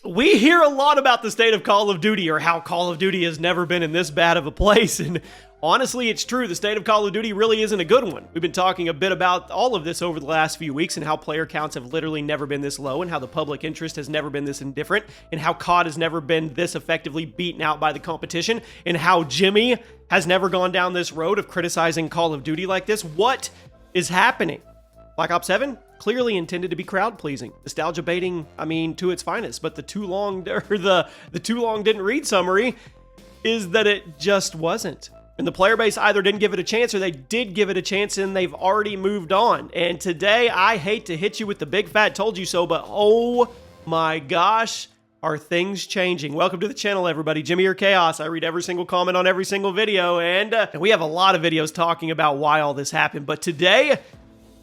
We hear a lot about the state of Call of Duty, or how Call of Duty has never been in this bad of a place, and honestly, it's true. The state of Call of Duty really isn't a good one. We've been talking a bit about all of this over the last few weeks, and how player counts have literally never been this low, and how the public interest has never been this indifferent, and how COD has never been this effectively beaten out by the competition, and how Jimmy has never gone down this road of criticizing Call of Duty like this. What is happening? Black Ops 7? Clearly intended to be crowd-pleasing. Nostalgia baiting, to its finest. But the too long didn't read summary is that it just wasn't. And the player base either didn't give it a chance, or they did give it a chance and they've already moved on. And today, I hate to hit you with the big fat told you so, but oh my gosh, are things changing. Welcome to the channel, everybody. Jimmy or Chaos. I read every single comment on every single video, and we have a lot of videos talking about why all this happened. But today,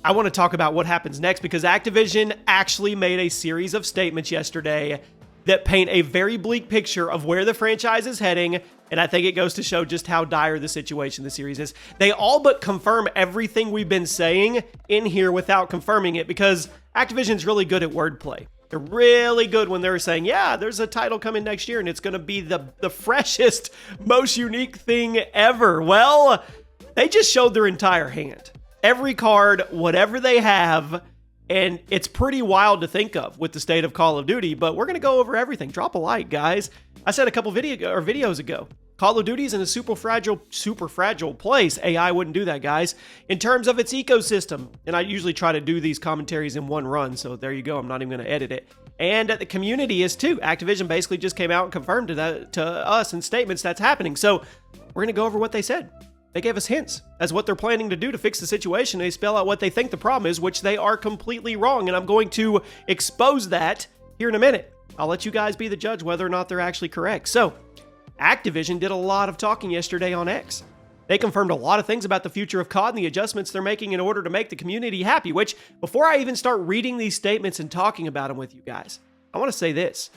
I want to talk about what happens next, because Activision actually made a series of statements yesterday that paint a very bleak picture of where the franchise is heading, and I think it goes to show just how dire the situation the series is. They all but confirm everything we've been saying in here without confirming it, because Activision's really good at wordplay. They're really good when they're saying, yeah, there's a title coming next year, and it's going to be the freshest, most unique thing ever. Well, they just showed their entire hand. Every card, whatever they have, and it's pretty wild to think of with the state of Call of Duty, but we're going to go over everything. Drop a like, guys. I said a couple videos ago, Call of Duty is in a super fragile place. AI wouldn't do that, guys. In terms of its ecosystem, and I usually try to do these commentaries in one run, so there you go. I'm not even going to edit it. And the community is too. Activision basically just came out and confirmed to us in statements that's happening. So we're going to go over what they said. They gave us hints as what they're planning to do to fix the situation. They spell out what they think the problem is, which they are completely wrong. And I'm going to expose that here in a minute. I'll let you guys be the judge whether or not they're actually correct. So, Activision did a lot of talking yesterday on X. They confirmed a lot of things about the future of COD and the adjustments they're making in order to make the community happy, which, before I even start reading these statements and talking about them with you guys, I want to say this.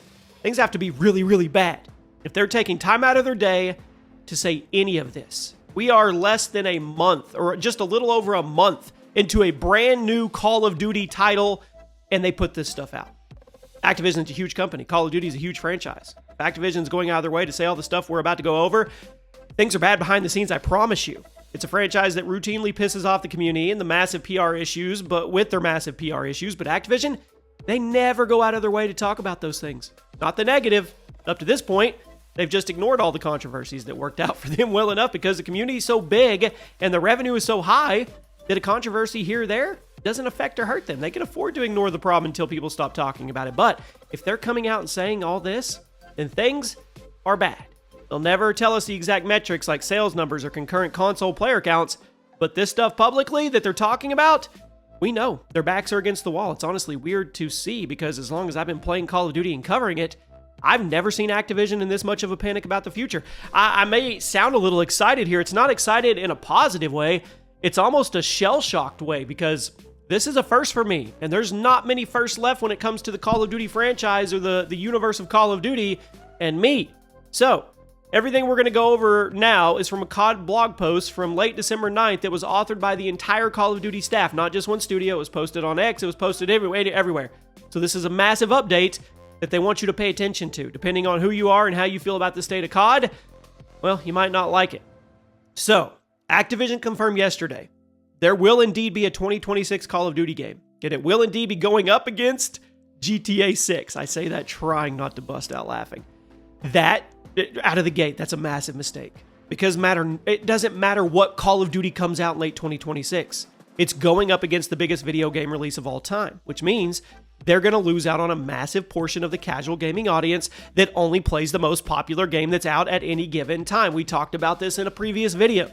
Things have to be really, really bad if they're taking time out of their day to say any of this. We are less than a month, or just a little over a month, into a brand new Call of Duty title, and they put this stuff out. Activision's a huge company. Call of Duty is a huge franchise. If Activision's going out of their way to say all the stuff we're about to go over, things are bad behind the scenes, I promise you. It's a franchise that routinely pisses off the community and the massive PR issues, but Activision, they never go out of their way to talk about those things. Not the negative. Up to this point, they've just ignored all the controversies that worked out for them well enough, because the community is so big and the revenue is so high that a controversy here or there doesn't affect or hurt them. They can afford to ignore the problem until people stop talking about it. But if they're coming out and saying all this, then things are bad. They'll never tell us the exact metrics like sales numbers or concurrent console player counts, but this stuff publicly that they're talking about, we know their backs are against the wall. It's honestly weird to see, because as long as I've been playing Call of Duty and covering it, I've never seen Activision in this much of a panic about the future. I may sound a little excited here. It's not excited in a positive way. It's almost a shell-shocked way, because this is a first for me, and there's not many firsts left when it comes to the Call of Duty franchise or the universe of Call of Duty and me. So, everything we're going to go over now is from a COD blog post from late December 9th that was authored by the entire Call of Duty staff, not just one studio. It was posted on X. It was posted everywhere. So this is a massive update that they want you to pay attention to. Depending on who you are and how you feel about the state of COD, well, you might not like it. So, Activision confirmed yesterday there will indeed be a 2026 Call of Duty game, and it will indeed be going up against GTA 6. I say that trying not to bust out laughing. That, out of the gate, that's a massive mistake. Because it doesn't matter what Call of Duty comes out in late 2026. It's going up against the biggest video game release of all time, which means they're going to lose out on a massive portion of the casual gaming audience that only plays the most popular game that's out at any given time. We talked about this in a previous video.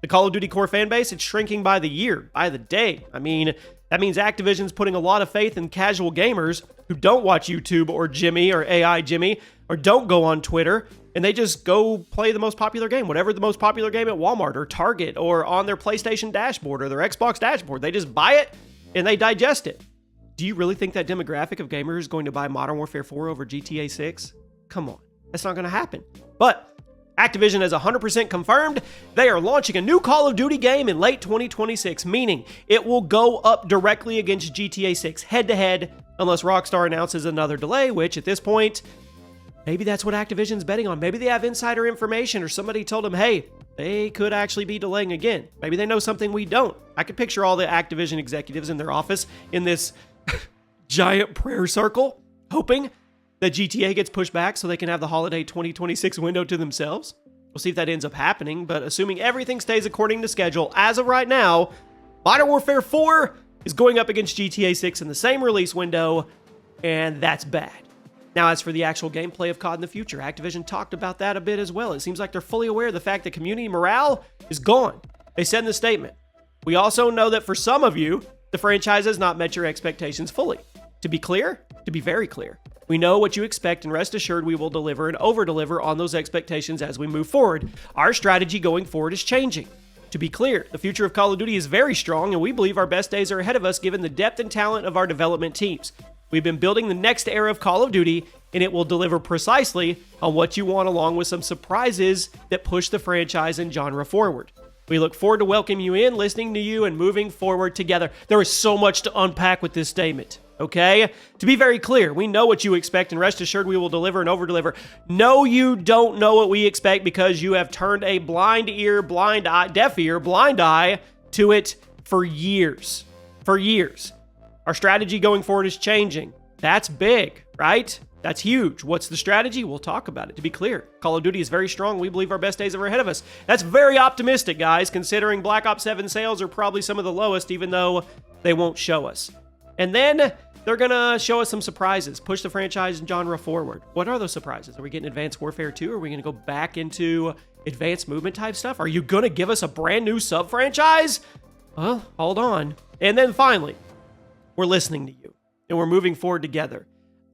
The Call of Duty core fan base, it's shrinking by the year, by the day. That means Activision's putting a lot of faith in casual gamers who don't watch YouTube or Jimmy or AI Jimmy, or don't go on Twitter, and they just go play the most popular game, whatever the most popular game at Walmart or Target or on their PlayStation dashboard or their Xbox dashboard. They just buy it and they digest it. Do you really think that demographic of gamers is going to buy Modern Warfare 4 over GTA 6? Come on, that's not going to happen. But Activision has 100% confirmed they are launching a new Call of Duty game in late 2026, meaning it will go up directly against GTA 6 head-to-head unless Rockstar announces another delay, which at this point, maybe that's what Activision's betting on. Maybe they have insider information or somebody told them, hey, they could actually be delaying again. Maybe they know something we don't. I could picture all the Activision executives in their office in this giant prayer circle, hoping that GTA gets pushed back so they can have the holiday 2026 window to themselves. We'll see if that ends up happening, but assuming everything stays according to schedule, as of right now, Modern Warfare 4 is going up against GTA 6 in the same release window, and that's bad. Now, as for the actual gameplay of COD in the future, Activision talked about that a bit as well. It seems like they're fully aware of the fact that community morale is gone. They said in the statement, "We also know that for some of you, the franchise has not met your expectations fully. To be clear, to be very clear, we know what you expect and rest assured we will deliver and over-deliver on those expectations as we move forward. Our strategy going forward is changing. To be clear, the future of Call of Duty is very strong and we believe our best days are ahead of us given the depth and talent of our development teams. We've been building the next era of Call of Duty, and it will deliver precisely on what you want along with some surprises that push the franchise and genre forward. We look forward to welcoming you in, listening to you, and moving forward together." There is so much to unpack with this statement, okay? To be very clear, we know what you expect, and rest assured we will deliver and over-deliver. No, you don't know what we expect because you have turned a deaf ear, blind eye to it for years. For years. Our strategy going forward is changing. That's big, right? That's huge. What's the strategy? We'll talk about it. To be clear, Call of Duty is very strong. We believe our best days are ahead of us. That's very optimistic, guys, considering Black Ops 7 sales are probably some of the lowest, even though they won't show us. And then they're going to show us some surprises, push the franchise and genre forward. What are those surprises? Are we getting Advanced Warfare 2? Are we going to go back into advanced movement type stuff? Are you going to give us a brand new sub-franchise? Well, hold on. And then finally, we're listening to you, and we're moving forward together.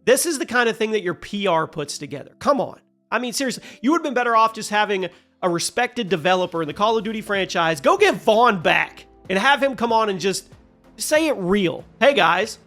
This is the kind of thing that your PR puts together. Come on. I mean, seriously, you would have been better off just having a respected developer in the Call of Duty franchise. Go get Vaughn back and have him come on and just say it real. Hey, guys,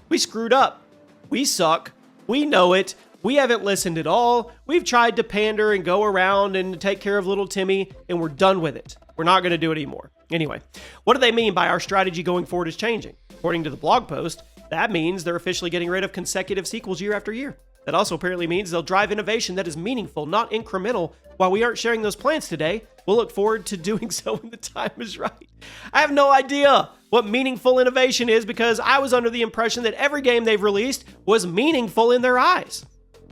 we screwed up. We suck. We know it. We haven't listened at all. We've tried to pander and go around and take care of little Timmy, and we're done with it. We're not going to do it anymore. Anyway, what do they mean by our strategy going forward is changing? According to the blog post, that means they're officially getting rid of consecutive sequels year after year. That also apparently means they'll drive innovation that is meaningful, not incremental. While we aren't sharing those plans today, we'll look forward to doing so when the time is right. I have no idea what meaningful innovation is because I was under the impression that every game they've released was meaningful in their eyes.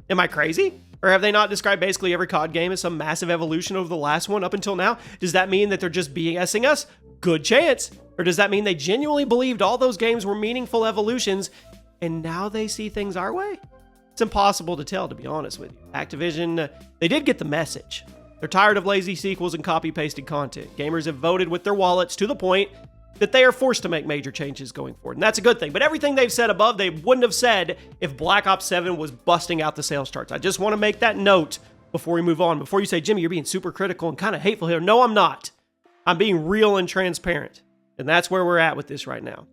Am I crazy? Or have they not described basically every COD game as some massive evolution over the last one up until now? Does that mean that they're just BSing us? Good chance. Or does that mean they genuinely believed all those games were meaningful evolutions and now they see things our way? It's impossible to tell, to be honest with you. Activision, they did get the message. They're tired of lazy sequels and copy-pasted content. Gamers have voted with their wallets to the point that they are forced to make major changes going forward. And that's a good thing. But everything they've said above, they wouldn't have said if Black Ops 7 was busting out the sales charts. I just want to make that note before we move on. Before you say, Jimmy, you're being super critical and kind of hateful here. No, I'm not. I'm being real and transparent. And that's where we're at with this right now.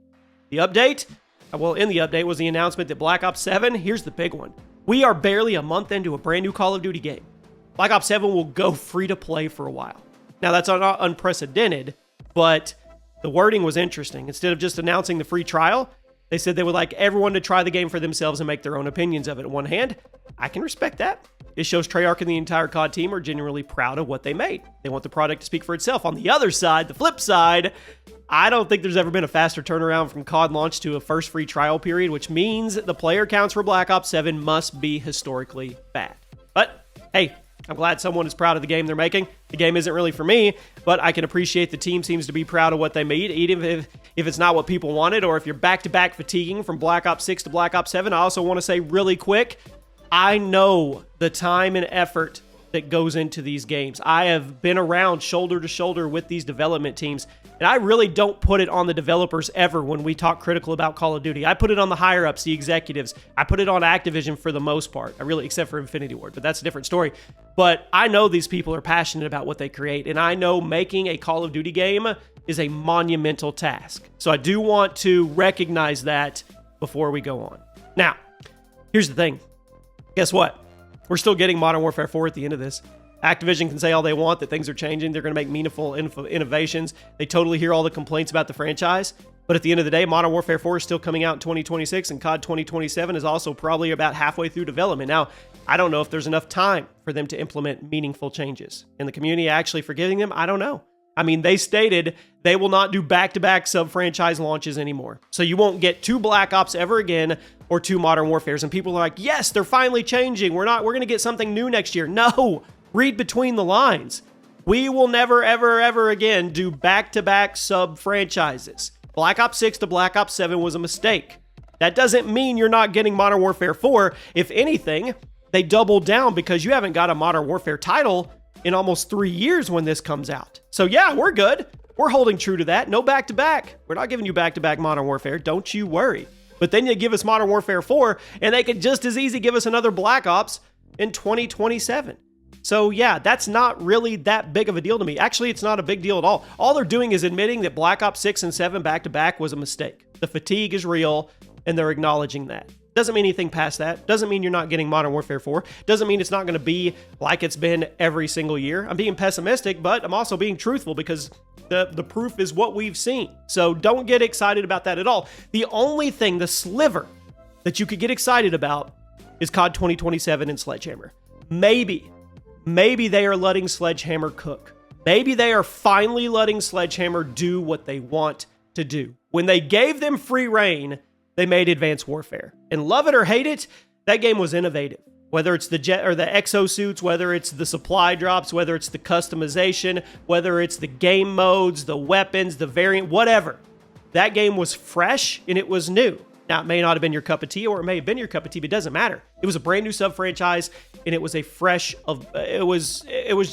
The update? Well, in the update was the announcement that Black Ops 7, here's the big one. We are barely a month into a brand new Call of Duty game. Black Ops 7 will go free to play for a while. Now, that's not unprecedented, but the wording was interesting. Instead of just announcing the free trial, they said they would like everyone to try the game for themselves and make their own opinions of it. On one hand, I can respect that. It shows Treyarch and the entire COD team are genuinely proud of what they made. They want the product to speak for itself. On the other side, the flip side, I don't think there's ever been a faster turnaround from COD launch to a first free trial period, which means the player counts for Black Ops 7 must be historically bad. But hey, I'm glad someone is proud of the game they're making. The game isn't really for me, but I can appreciate the team seems to be proud of what they made, even if it's not what people wanted, or if you're back-to-back fatiguing from Black Ops 6 to Black Ops 7. I also want to say really quick, I know the time and effort that goes into these games. I have been around shoulder to shoulder with these development teams, and I really don't put it on the developers ever when we talk critical about Call of Duty. I put it on the higher-ups, the executives. I put it on Activision for the most part. Except for Infinity Ward, but that's a different story. But I know these people are passionate about what they create, and I know making a Call of Duty game is a monumental task. So I do want to recognize that before we go on. Now, here's the thing. Guess what? We're still getting Modern Warfare 4 at the end of this. Activision can say all they want that things are changing. They're going to make meaningful innovations. They totally hear all the complaints about the franchise. But at the end of the day, Modern Warfare 4 is still coming out in 2026, and COD 2027 is also probably about halfway through development. Now, I don't know if there's enough time for them to implement meaningful changes. And the community actually forgiving them, I don't know. I mean, they stated they will not do back-to-back sub-franchise launches anymore. So you won't get 2 Black Ops ever again or 2 Modern Warfares. And people are like, yes, they're finally changing. We're going to get something new next year. No, read between the lines. We will never, ever, ever again do back-to-back sub-franchises. Black Ops 6 to Black Ops 7 was a mistake. That doesn't mean you're not getting Modern Warfare 4. If anything, they doubled down because you haven't got a Modern Warfare title in almost 3 years when this comes out. So yeah, we're good. We're holding true to that. No back-to-back. We're not giving you back-to-back Modern Warfare. Don't you worry. But then you give us Modern Warfare 4, and they could just as easy give us another Black Ops in 2027. So yeah, that's not really that big of a deal to me. Actually, it's not a big deal at all. All they're doing is admitting that Black Ops 6 and 7 back-to-back was a mistake. The fatigue is real, and they're acknowledging that. Doesn't mean anything past that. Doesn't mean you're not getting Modern Warfare 4. Doesn't mean it's not going to be like it's been every single year. I'm being pessimistic, but I'm also being truthful because the proof is what we've seen. So don't get excited about that at all. The only thing, the sliver that you could get excited about is COD 2027 and Sledgehammer. Maybe they are letting Sledgehammer cook. Maybe they are finally letting Sledgehammer do what they want to do. When they gave them free reign, they made Advanced Warfare. And love it or hate it, that game was innovative. Whether it's the jet or the exosuits, whether it's the supply drops, whether it's the customization, whether it's the game modes, the weapons, the variant, whatever. That game was fresh and it was new. Now, it may not have been your cup of tea, or it may have been your cup of tea, but it doesn't matter. It was a brand new sub-franchise, and it was a fresh it was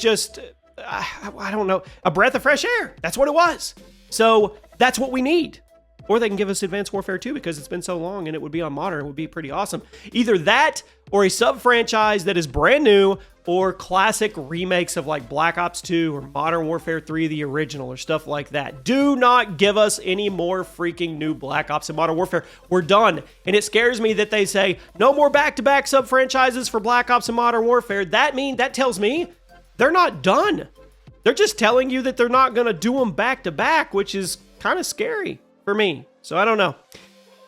just, I don't know, a breath of fresh air. That's what it was. So that's what we need. Or they can give us Advanced Warfare 2 because it's been so long and it would be on Modern. It would be pretty awesome. Either that or a sub-franchise that is brand new, or classic remakes of like Black Ops 2 or Modern Warfare 3, the original, or stuff like that. Do not give us any more freaking new Black Ops and Modern Warfare. We're done. And it scares me that they say no more back-to-back sub-franchises for Black Ops and Modern Warfare. That tells me they're not done. They're just telling you that they're not going to do them back-to-back, which is kind of scary for me. So I don't know.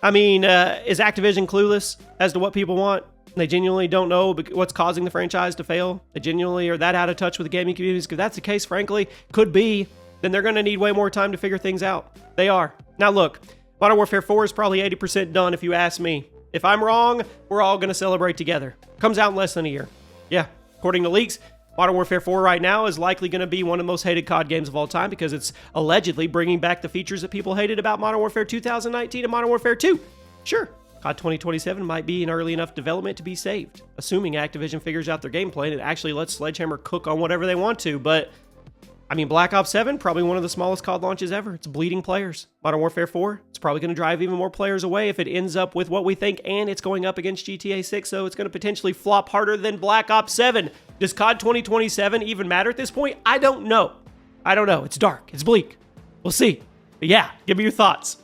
I mean, is Activision clueless as to what people want? They genuinely don't know what's causing the franchise to fail. They genuinely are that out of touch with the gaming communities. If that's the case, frankly, could be, then they're going to need way more time to figure things out. They are. Now look, Modern Warfare 4 is probably 80% done if you ask me. If I'm wrong, we're all going to celebrate together. Comes out in less than a year. Yeah, according to leaks, Modern Warfare 4 right now is likely going to be one of the most hated COD games of all time because it's allegedly bringing back the features that people hated about Modern Warfare 2019 and Modern Warfare 2. Sure, COD 2027 might be in early enough development to be saved, assuming Activision figures out their gameplay and it actually lets Sledgehammer cook on whatever they want to. But, I mean, Black Ops 7, probably one of the smallest COD launches ever. It's bleeding players. Modern Warfare 4, it's probably going to drive even more players away if it ends up with what we think, and it's going up against GTA 6, so it's going to potentially flop harder than Black Ops 7. Does COD 2027 even matter at this point? I don't know. It's dark. It's bleak. We'll see. But yeah, give me your thoughts.